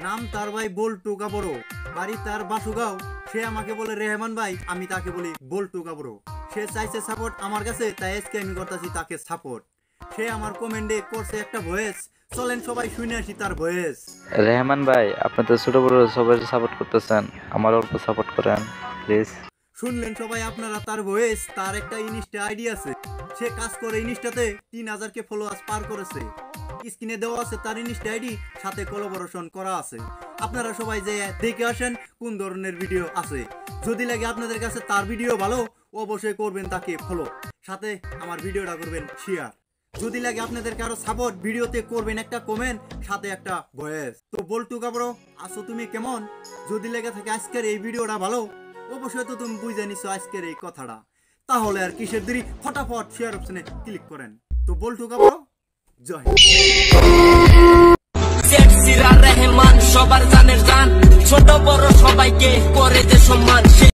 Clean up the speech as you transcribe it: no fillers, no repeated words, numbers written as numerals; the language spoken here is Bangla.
নাম তার ভাই বল্টু কাবরো, বাড়ি তার বাসুগাঁও। সে আমাকে বলে রেহমান ভাই, আমি তাকে বলি বল্টু কাবরো। সে চাইছে সাপোর্ট আমার কাছে, তাই আজকে আমি করতেছি তাকে সাপোর্ট। সে আমার কমেন্টে করছে একটা ভয়েস, চলেন সবাই শুনে আসি তার ভয়েস। রেহমান ভাই, আপনি তো ছোট বড় সবাই সাপোর্ট করতেছেন, আমার অল্প সাপোর্ট করেন প্লিজ। শুনলেন সবাই আপনারা তার ভয়েস। তার একটা ইনস্টা আইডি আছে, সে কাজ করে ইনস্টাতে 3000 ফলোয়ার্স পার করেছে। স্ক্রিনে দেওয়া আছে তার ইনস্টা আইডি, সাথে কোলাবোরেশন করা আছে। আপনারা সবাই যে দেখে আসেন কোন ধরনের ভিডিও আছে। যদি লাগে আপনাদের কাছে তার ভিডিও ভালো, অবশ্যই করবেন তাকে ফলো, সাথে আমার ভিডিওটা করবেন শেয়ার। যদি লাগে আপনাদের কারো সাপোর্ট, ভিডিওতে করবেন একটা কমেন্ট, সাথে একটা ভয়েস। তো বল্টু কাবরো, আসো তুমি কেমন? যদি লেগে থাকে আজকের এই ভিডিওটা ভালো, অবশ্যই তো তুমি বুঝে নিছো আজকের এই কথাটা। তাহলে আর কিসের দেরি, ফটাফট শেয়ার অপশনে ক্লিক করেন। তো বল্টু কাবরো, জয় রেহমান সবার জানের জান, ছোট বড় সবাইকে করে যে সম্মান।